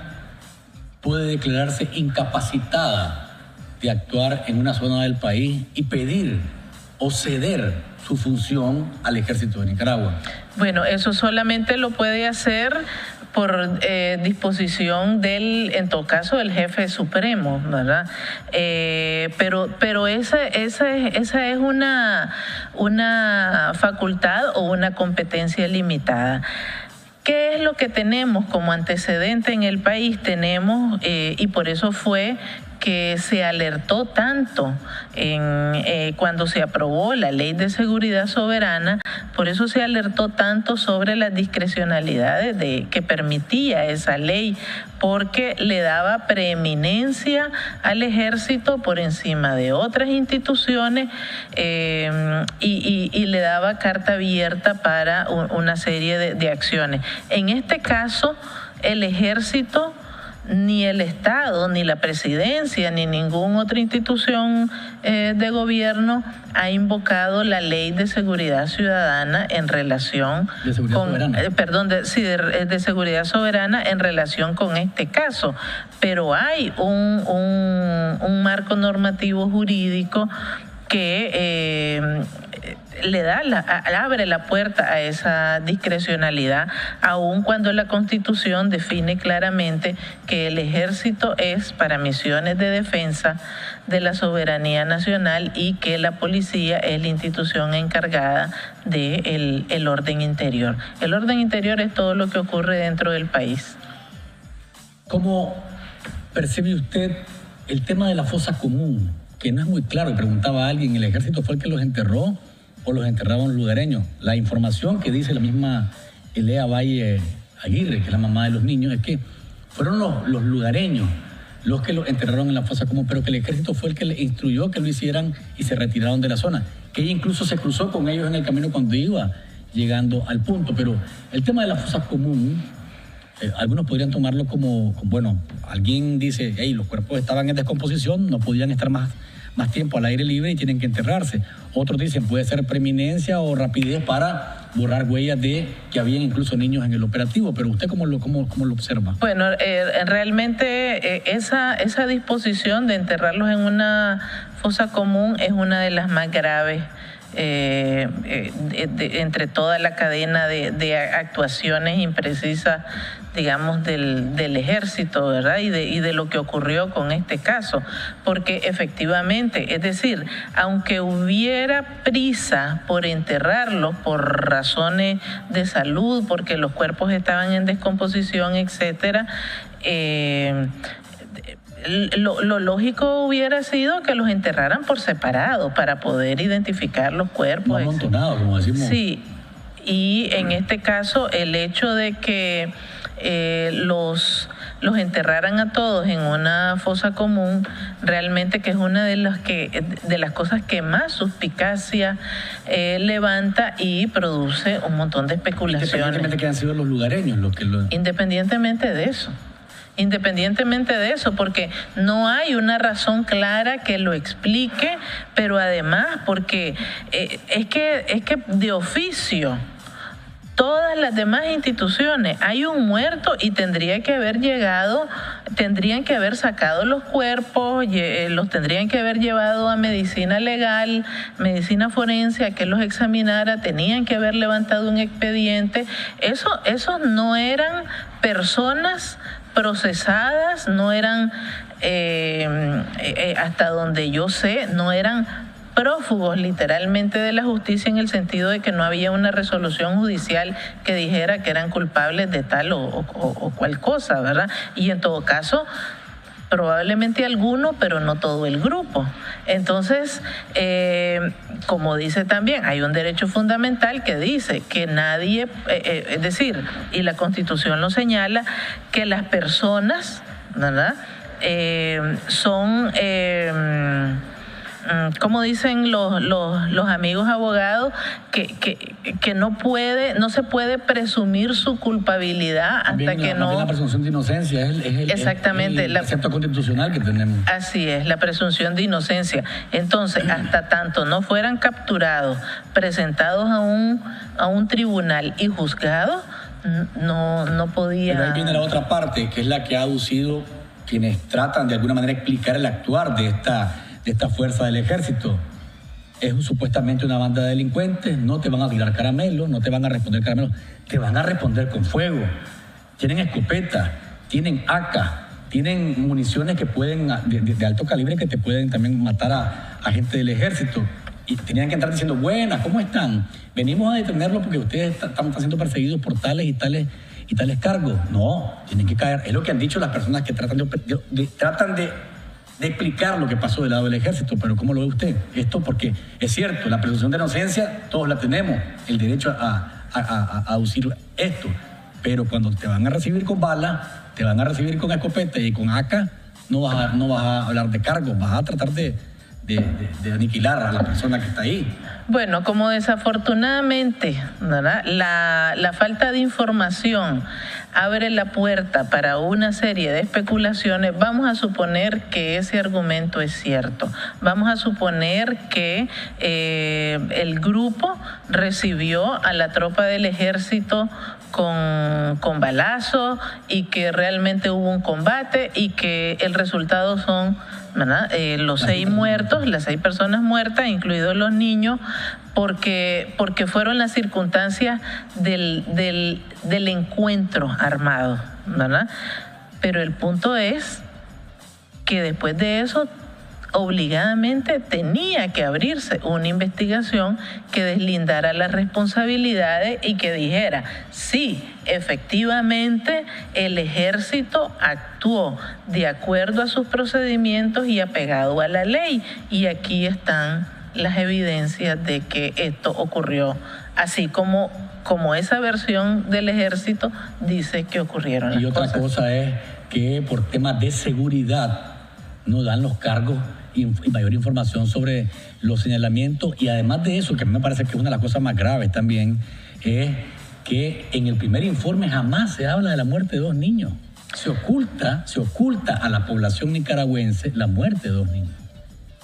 puede declararse incapacitada de actuar en una zona del país y pedir o ceder su función al ejército de Nicaragua? Bueno, eso solamente lo puede hacer por disposición en todo caso, del jefe supremo, ¿verdad? Pero esa es una facultad o una competencia limitada. ¿Qué es lo que tenemos como antecedente en el país? Tenemos, y por eso fue que se alertó tanto cuando se aprobó la Ley de Seguridad Soberana, por eso se alertó tanto sobre las discrecionalidades que permitía esa ley, porque le daba preeminencia al ejército por encima de otras instituciones y le daba carta abierta para una serie de acciones. En este caso, el ejército, ni el Estado, ni la presidencia, ni ninguna otra institución de gobierno ha invocado la Ley de Seguridad Ciudadana en relación de seguridad soberana en relación con este caso. Pero hay un marco normativo jurídico que abre la puerta a esa discrecionalidad, aun cuando la Constitución define claramente que el ejército es para misiones de defensa de la soberanía nacional y que la policía es la institución encargada del orden interior. El orden interior es todo lo que ocurre dentro del país. ¿Cómo percibe usted el tema de la fosa común? Que no es muy claro, preguntaba a alguien, ¿el ejército fue el que los enterró o los enterraban los lugareños? La información que dice la misma Elea Valle Aguirre, que es la mamá de los niños, es que fueron los lugareños los que los enterraron en la fosa común, pero que el ejército fue el que le instruyó que lo hicieran y se retiraron de la zona, que ella incluso se cruzó con ellos en el camino cuando iba llegando al punto. Pero el tema de la fosa común, algunos podrían tomarlo como, bueno, alguien dice, hey, los cuerpos estaban en descomposición, no podían estar más tiempo al aire libre y tienen que enterrarse. Otros dicen, puede ser preeminencia o rapidez para borrar huellas de que habían incluso niños en el operativo. Pero ¿usted cómo lo observa? Bueno, realmente esa disposición de enterrarlos en una fosa común es una de las más graves entre toda la cadena de actuaciones imprecisas, digamos, del ejército, ¿verdad? Y de lo que ocurrió con este caso. Porque efectivamente, es decir, aunque hubiera prisa por enterrarlos por razones de salud, porque los cuerpos estaban en descomposición, etcétera, lo lógico hubiera sido que los enterraran por separado para poder identificar los cuerpos. No amontonado, como decimos. Sí, y en este caso el hecho de que los enterraran a todos en una fosa común, realmente que es una de las cosas que más suspicacia levanta y produce un montón de especulaciones. Independientemente de que han sido los lugareños los que lo... Independientemente de eso, porque no hay una razón clara que lo explique, pero además porque es que de oficio todas las demás instituciones. Hay un muerto y tendrían que haber sacado los cuerpos, los tendrían que haber llevado a medicina legal, medicina forense, a que los examinara, tenían que haber levantado un expediente. Esos no eran personas procesadas, no eran, hasta donde yo sé, no eran prófugos literalmente de la justicia, en el sentido de que no había una resolución judicial que dijera que eran culpables de tal o cual cosa, ¿verdad? Y en todo caso, probablemente alguno, pero no todo el grupo. Entonces, como dice también, hay un derecho fundamental que dice que nadie, es decir, y la Constitución lo señala, que las personas, ¿verdad?, son... como dicen los amigos abogados, que no se puede presumir su culpabilidad hasta que no... La presunción de inocencia exactamente, el precepto constitucional que tenemos. Así es, la presunción de inocencia. Entonces, hasta tanto no fueran capturados, presentados a un tribunal y juzgados, no podía... Pero ahí viene la otra parte, que es la que ha aducido quienes tratan de alguna manera explicar el actuar de esta fuerza del ejército. Es supuestamente una banda de delincuentes, no te van a tirar caramelos, no te van a responder caramelos, te van a responder con fuego. Tienen escopetas, tienen AK, tienen municiones que pueden, de alto calibre, que te pueden también matar a gente del ejército. Y tenían que entrar diciendo, buenas, ¿cómo están? Venimos a detenerlos porque ustedes están siendo perseguidos por tales y tales cargos. No, tienen que caer. Es lo que han dicho las personas que tratan de explicar lo que pasó del lado del ejército. Pero ¿cómo lo ve usted? Esto, porque es cierto, la presunción de inocencia todos la tenemos, el derecho a aducir esto, pero cuando te van a recibir con balas, te van a recibir con escopeta y con AK, no vas a hablar de cargos, vas a tratar de aniquilar a la persona que está ahí. Bueno, como desafortunadamente, ¿verdad?, la falta de información abre la puerta para una serie de especulaciones, vamos a suponer que ese argumento es cierto. Vamos a suponer que el grupo recibió a la tropa del ejército con balazos y que realmente hubo un combate y que el resultado son, ¿verdad?, los 6 muertos, las 6 personas muertas, incluidos los niños, porque fueron las circunstancias del encuentro armado, ¿verdad? Pero el punto es que después de eso, obligadamente tenía que abrirse una investigación que deslindara las responsabilidades y que dijera, sí, efectivamente el ejército actuó de acuerdo a sus procedimientos y apegado a la ley. Y aquí están las evidencias de que esto ocurrió, así como esa versión del ejército dice que ocurrieron las cosas. Y otra cosa es que por temas de seguridad no dan los cargos y mayor información sobre los señalamientos. Y además de eso, que a mí me parece que es una de las cosas más graves también, es que en el primer informe jamás se habla de la muerte de 2 niños. Se oculta a la población nicaragüense la muerte de 2 niños.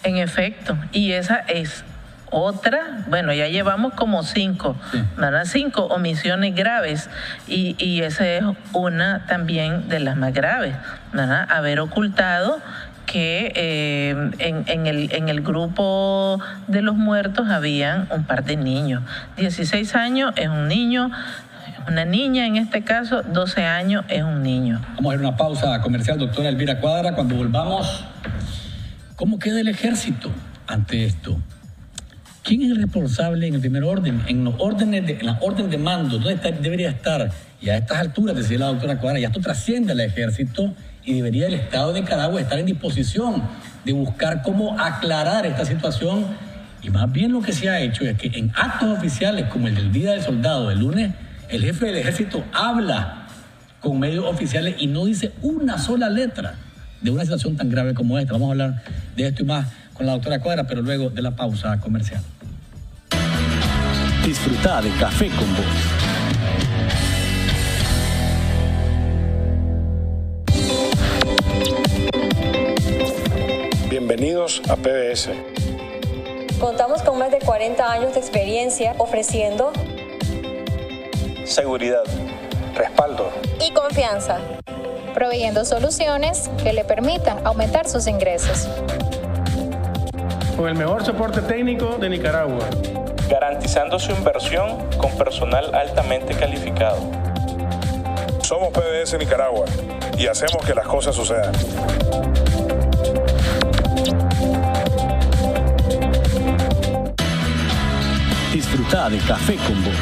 En efecto, y esa es otra, bueno, ya llevamos como 5, ¿verdad? 5 omisiones graves y esa es una también de las más graves, ¿verdad? Haber ocultado que en el grupo de los muertos habían un par de niños. 16 años es un niño, una niña en este caso, 12 años es un niño. Vamos a hacer una pausa comercial, doctora Elvira Cuadra. Cuando volvamos, ¿cómo queda el ejército ante esto? ¿Quién es el responsable en el primer orden? En la orden de mando, ¿dónde debería estar? Y a estas alturas, decía la doctora Cuadra, ya esto trasciende al ejército y debería el Estado de Nicaragua estar en disposición de buscar cómo aclarar esta situación. Y más bien lo que se ha hecho es que en actos oficiales como el del Día del Soldado, el lunes, el jefe del ejército habla con medios oficiales y no dice una sola letra de una situación tan grave como esta. Vamos a hablar de esto y más con la doctora Cuadra, pero luego de la pausa comercial. Disfruta de Café con Vos. Bienvenidos a PBS. Contamos con más de 40 años de experiencia ofreciendo seguridad, respaldo y confianza, proveyendo soluciones que le permitan aumentar sus ingresos. Con el mejor soporte técnico de Nicaragua, garantizando su inversión con personal altamente calificado. Somos PBS Nicaragua y hacemos que las cosas sucedan. Disfruta de Café con Voz.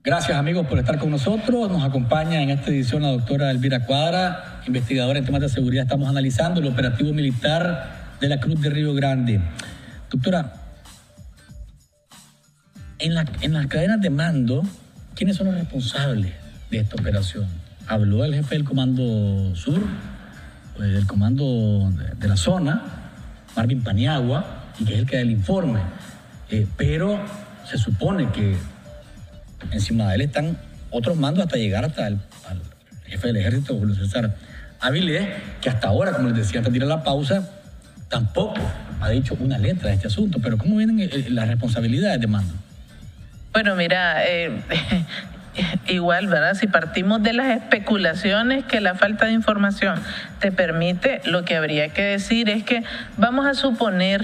Gracias, amigos, por estar con nosotros. Nos acompaña en esta edición la doctora Elvira Cuadra, investigadora en temas de seguridad. Estamos analizando el operativo militar de la Cruz de Río Grande. Doctora, en las cadenas de mando, ¿quiénes son los responsables de esta operación? Habló el jefe del Comando Sur, del Comando de la Zona, Marvin Paniagua, y que es el que da el informe. Pero se supone que encima de él están otros mandos hasta llegar hasta al jefe del ejército, Julio César Avilés, que hasta ahora, como les decía antes de ir a la pausa, tampoco ha dicho una letra de este asunto. Pero ¿cómo vienen las responsabilidades de mando? Bueno, mira, igual, ¿verdad? Si partimos de las especulaciones que la falta de información te permite, lo que habría que decir es que vamos a suponer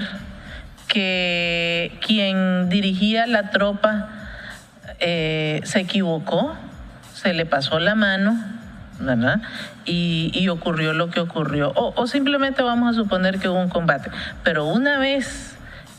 que quien dirigía la tropa se equivocó, se le pasó la mano, ¿verdad? Y ocurrió lo que ocurrió. O simplemente vamos a suponer que hubo un combate. Pero una vez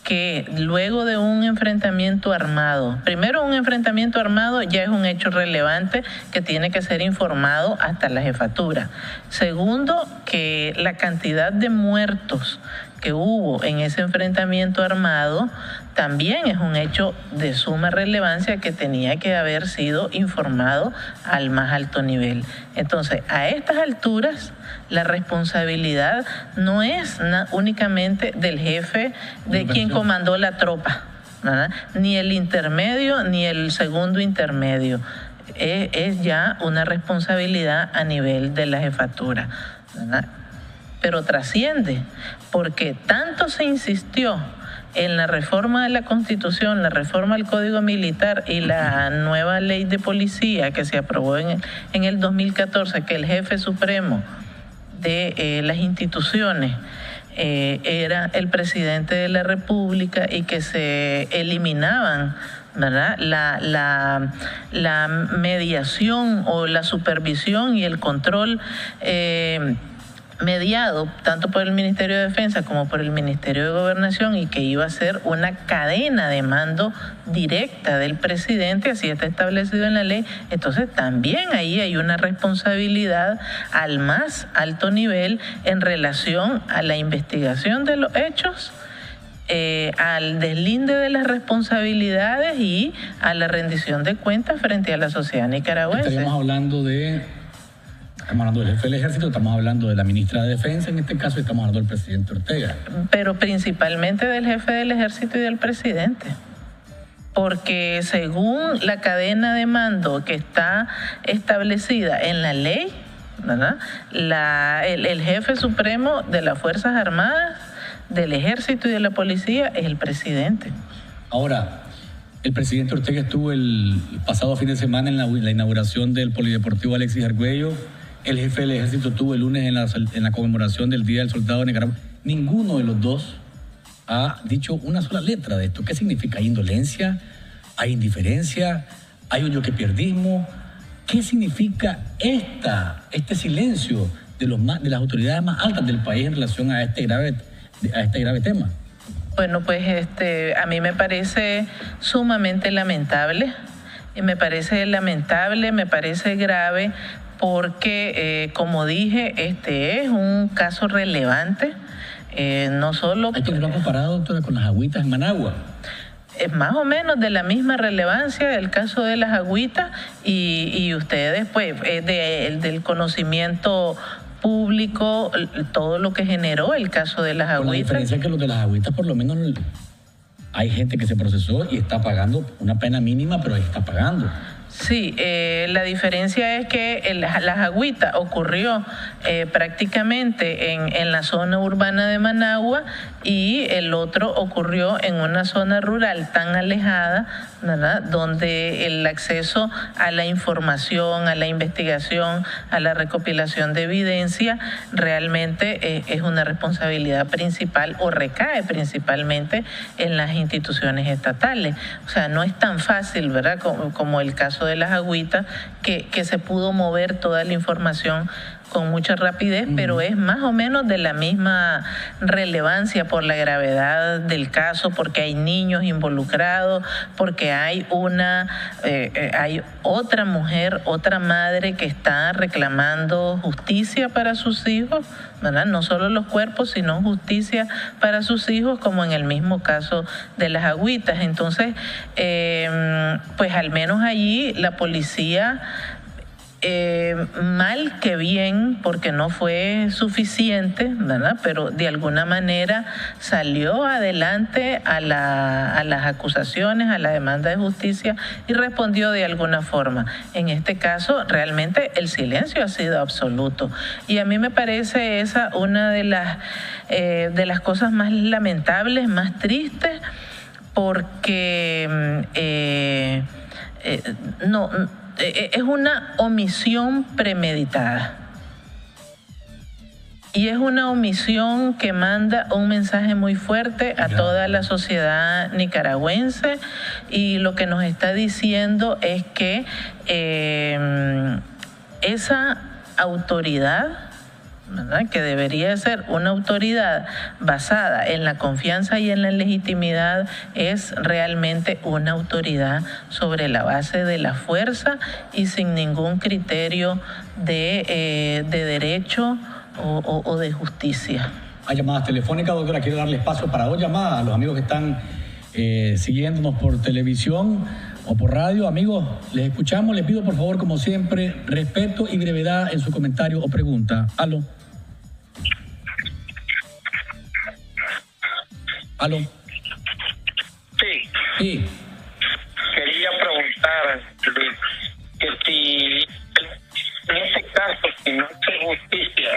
que luego de un enfrentamiento armado, primero un enfrentamiento armado ya es un hecho relevante que tiene que ser informado hasta la jefatura. Segundo, que la cantidad de muertos que hubo en ese enfrentamiento armado también es un hecho de suma relevancia que tenía que haber sido informado al más alto nivel. Entonces, a estas alturas, la responsabilidad no es únicamente del jefe de quien comandó la tropa, ¿verdad? Ni el intermedio ni el segundo intermedio. Es ya una responsabilidad a nivel de la jefatura, ¿verdad? Pero trasciende, porque tanto se insistió en la reforma de la Constitución, la reforma del Código Militar y la nueva ley de policía que se aprobó en el 2014, que el jefe supremo de las instituciones era el presidente de la República y que se eliminaban, ¿verdad?, la mediación o la supervisión y el control mediado tanto por el Ministerio de Defensa como por el Ministerio de Gobernación, y que iba a ser una cadena de mando directa del presidente, así está establecido en la ley. Entonces también ahí hay una responsabilidad al más alto nivel en relación a la investigación de los hechos, al deslinde de las responsabilidades y a la rendición de cuentas frente a la sociedad nicaragüense. Estamos hablando del jefe del ejército, estamos hablando de la ministra de Defensa, en este caso estamos hablando del presidente Ortega. Pero principalmente del jefe del ejército y del presidente. Porque según la cadena de mando que está establecida en la ley, ¿verdad?, el jefe supremo de las Fuerzas Armadas, del ejército y de la policía es el presidente. Ahora, el presidente Ortega estuvo el pasado fin de semana en la inauguración del Polideportivo Alexis Argüello. El jefe del ejército estuvo el lunes en la conmemoración del Día del Soldado de Nicaragua. Ninguno de los dos ha dicho una sola letra de esto. ¿Qué significa? ¿Hay indolencia? ¿Hay indiferencia? ¿Hay un yo que pierdismo? ¿Qué significa este silencio de las autoridades más altas del país en relación a este grave tema? Bueno, pues a mí me parece sumamente lamentable. Me parece grave porque, como dije, este es un caso relevante. No solo... Hay que verlo comparado, doctora, con las agüitas en Managua. Es más o menos de la misma relevancia el caso de las agüitas y ustedes, pues, del conocimiento público, todo lo que generó el caso de las agüitas. La diferencia es que los de las agüitas, por lo menos, hay gente que se procesó y está pagando una pena mínima, pero ahí está pagando. Sí, la diferencia es que la jagüita ocurrió prácticamente en la zona urbana de Managua y el otro ocurrió en una zona rural tan alejada, ¿verdad?, donde el acceso a la información, a la investigación, a la recopilación de evidencia realmente es una responsabilidad principal o recae principalmente en las instituciones estatales. O sea, no es tan fácil, ¿verdad?, como el caso de las agüitas, que se pudo mover toda la información con mucha rapidez, pero es más o menos de la misma relevancia por la gravedad del caso, porque hay niños involucrados, porque hay hay otra mujer, otra madre que está reclamando justicia para sus hijos, ¿verdad? No solo los cuerpos, sino justicia para sus hijos, como en el mismo caso de las agüitas. Entonces, pues al menos allí la policía, mal que bien, porque no fue suficiente, ¿verdad?, pero de alguna manera salió adelante a las acusaciones, a la demanda de justicia y respondió de alguna forma. En este caso, realmente el silencio ha sido absoluto. Y a mí me parece esa una de las cosas más lamentables, más tristes, porque es una omisión premeditada. Y es una omisión que manda un mensaje muy fuerte a toda la sociedad nicaragüense, y lo que nos está diciendo es que esa autoridad, ¿verdad?, que debería ser una autoridad basada en la confianza y en la legitimidad, es realmente una autoridad sobre la base de la fuerza y sin ningún criterio de derecho o de justicia. Hay llamadas telefónicas, doctora. Quiero darle espacio para 2 llamadas a los amigos que están siguiéndonos por televisión o por radio. Amigos, les escuchamos. Les pido, por favor, como siempre, respeto y brevedad en su comentario o pregunta. ¿Aló? ¿Aló? Sí. Quería preguntar, Luis, que si en este caso, si no hay justicia,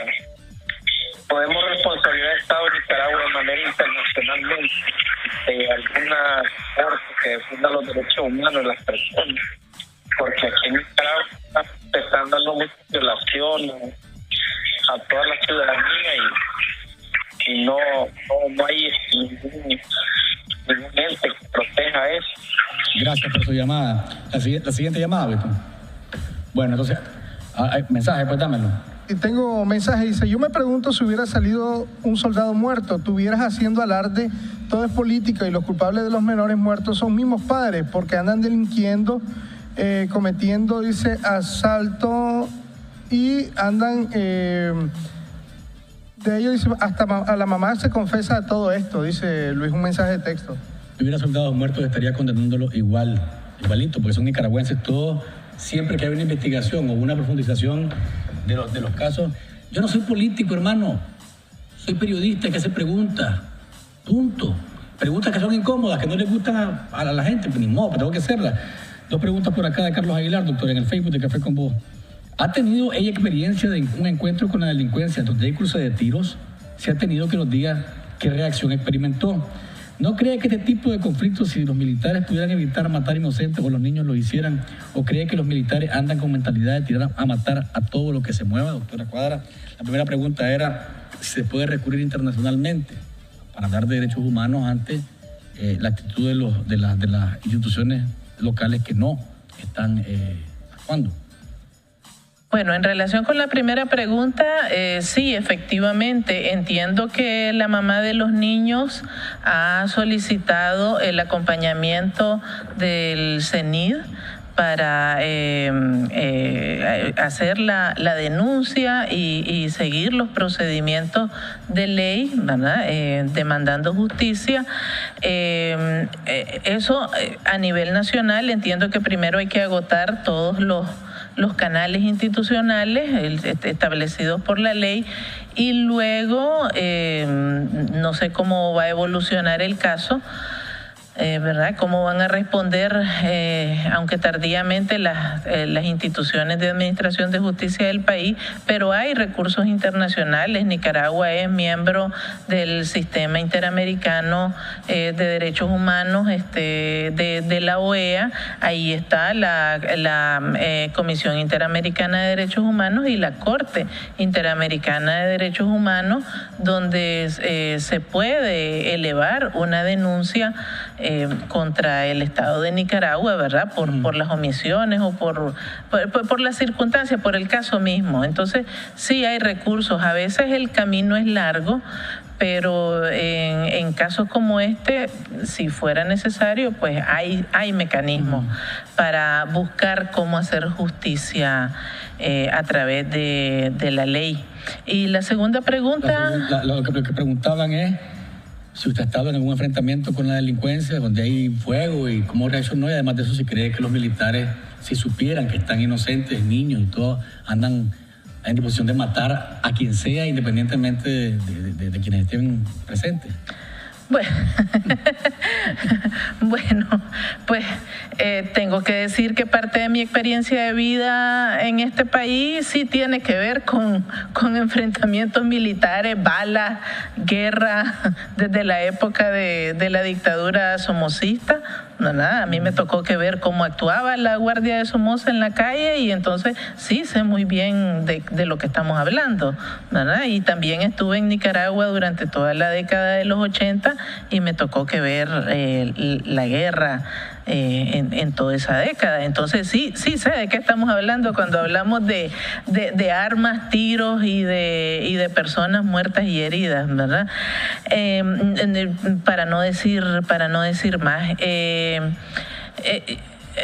podemos responsabilizar al Estado de Nicaragua de manera internacionalmente de alguna corte que defienda los derechos humanos de las personas, porque aquí en Nicaragua se están dando muchas violaciones a toda la ciudadanía y no hay ningún ente que proteja eso. Gracias por su llamada. La siguiente llamada, Beto. Bueno, entonces, mensaje, pues dámelo. Y tengo mensaje, dice: yo me pregunto si hubiera salido un soldado muerto, tuvieras haciendo alarde, todo es política y los culpables de los menores muertos son mismos padres, porque andan delinquiendo, cometiendo, dice, asalto y andan, de ellos, dice, hasta a la mamá se confesa de todo esto, dice Luis, un mensaje de texto. Si hubiera soldados muertos estaría condenándolo igualito, porque son nicaragüenses todos. Siempre que hay una investigación o una profundización de los casos. Yo no soy político, hermano. Soy periodista que hace preguntas. Punto. Preguntas que son incómodas, que no les gustan a la gente. Pues ni modo, pero tengo que hacerlas. 2 preguntas por acá de Carlos Aguilar, doctor, en el Facebook de Café con Vos. ¿Ha tenido ella experiencia de un encuentro con la delincuencia donde hay cruce de tiros? Si ha tenido, que nos diga qué reacción experimentó. ¿No cree que este tipo de conflictos, si los militares pudieran evitar matar inocentes o los niños lo hicieran, o cree que los militares andan con mentalidad de tirar a matar a todo lo que se mueva, doctora Cuadra? La primera pregunta era si se puede recurrir internacionalmente para hablar de derechos humanos ante la actitud de las instituciones locales que no están actuando. Bueno, en relación con la primera pregunta, sí, efectivamente, entiendo que la mamá de los niños ha solicitado el acompañamiento del CENID para hacer la denuncia y seguir los procedimientos de ley, ¿verdad?, demandando justicia. Eso a nivel nacional, entiendo que primero hay que agotar todos los canales institucionales establecidos por la ley, y luego no sé cómo va a evolucionar el caso, ¿verdad? ¿Cómo van a responder, aunque tardíamente, las instituciones de administración de justicia del país? Pero hay recursos internacionales. Nicaragua es miembro del Sistema Interamericano de Derechos Humanos de la OEA. Ahí está la Comisión Interamericana de Derechos Humanos y la Corte Interamericana de Derechos Humanos, donde se puede elevar una denuncia contra el Estado de Nicaragua, ¿verdad? Por las omisiones o por las circunstancias, por el caso mismo. Entonces, sí hay recursos. A veces el camino es largo, pero en casos como este, si fuera necesario, pues hay mecanismos para buscar cómo hacer justicia a través de la ley. Y la segunda pregunta... Lo que preguntaban es si usted ha estado en algún enfrentamiento con la delincuencia, donde hay fuego, y cómo reaccionó, y además de eso, si cree que los militares, si supieran que están inocentes, niños y todo, andan en disposición de matar a quien sea, independientemente de quienes estén presentes. Bueno, pues tengo que decir que parte de mi experiencia de vida en este país sí tiene que ver con enfrentamientos militares, balas, guerra, desde la época de la dictadura somocista. A mí me tocó que ver cómo actuaba la Guardia de Somoza en la calle, y entonces sí sé muy bien de lo que estamos hablando, ¿verdad? Y también estuve en Nicaragua durante toda la década de los 80 y me tocó que ver la guerra en toda esa década. Entonces sí sé de qué estamos hablando cuando hablamos de armas, tiros y de personas muertas y heridas, ¿verdad? Para no decir más.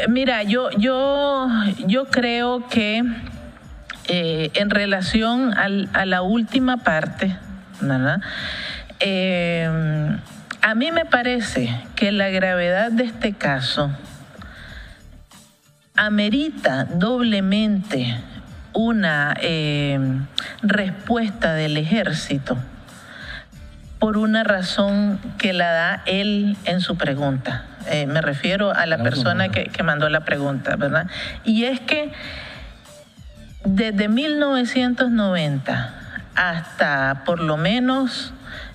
Mira, yo creo que en relación a la última parte, ¿verdad? A mí me parece que la gravedad de este caso amerita doblemente una respuesta del ejército, por una razón que la da él en su pregunta. Me refiero a la persona que mandó la pregunta, ¿verdad? Y es que desde 1990 hasta por lo menos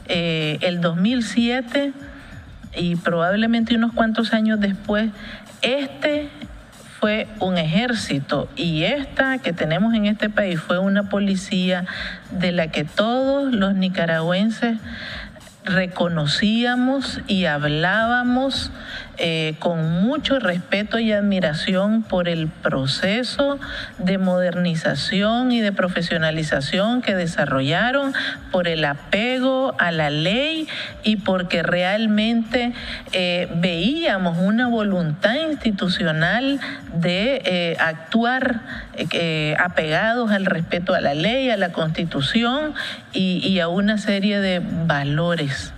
el 2007 y probablemente unos cuantos años después, fue un ejército, y esta que tenemos en este país fue una policía de la que todos los nicaragüenses reconocíamos y hablábamos con mucho respeto y admiración por el proceso de modernización y de profesionalización que desarrollaron, por el apego a la ley y porque realmente veíamos una voluntad institucional de actuar apegados al respeto a la ley, a la Constitución y a una serie de valores.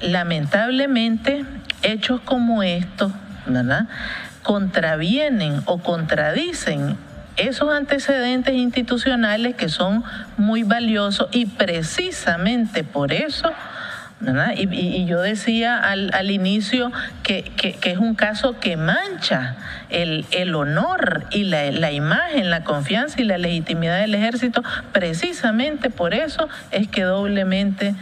Lamentablemente, hechos como estos, ¿verdad?, contravienen o contradicen esos antecedentes institucionales que son muy valiosos, y precisamente por eso, ¿verdad? Y yo decía al inicio que es un caso que mancha el honor y la imagen, la confianza y la legitimidad del ejército. Precisamente por eso es que doblemente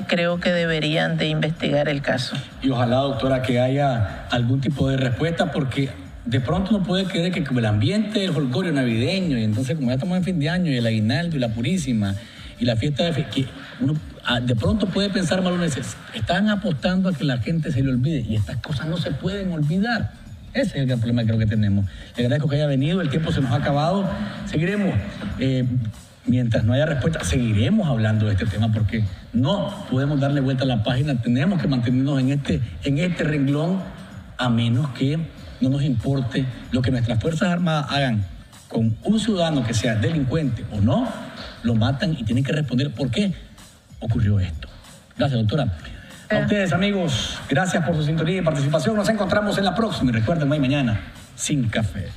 creo que deberían de investigar el caso. Y ojalá, doctora, que haya algún tipo de respuesta, porque de pronto uno puede creer que el ambiente del jolgorio navideño, y entonces como ya estamos en fin de año, y el aguinaldo y la purísima y la fiesta que uno de pronto puede pensar mal, uno dice, están apostando a que la gente se le olvide, y estas cosas no se pueden olvidar. Ese es el gran problema que creo que tenemos. Le agradezco que haya venido, el tiempo se nos ha acabado. Seguiremos, mientras no haya respuesta, seguiremos hablando de este tema, porque no podemos darle vuelta a la página, tenemos que mantenernos en este renglón, a menos que no nos importe lo que nuestras Fuerzas Armadas hagan con un ciudadano que sea delincuente o no. Lo matan y tienen que responder por qué ocurrió esto. Gracias, doctora. A ustedes, amigos, gracias por su sintonía y participación. Nos encontramos en la próxima. Y recuerden, no hay mañana sin café.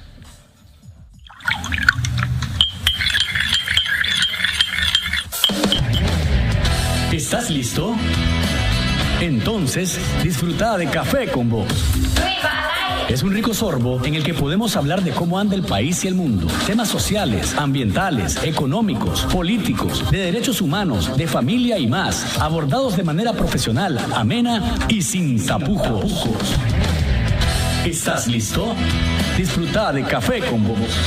¿Estás listo? Entonces, disfruta de Café con Vos. Es un rico sorbo en el que podemos hablar de cómo anda el país y el mundo. Temas sociales, ambientales, económicos, políticos, de derechos humanos, de familia y más. Abordados de manera profesional, amena y sin tapujos. ¿Estás listo? Disfruta de Café con Vos.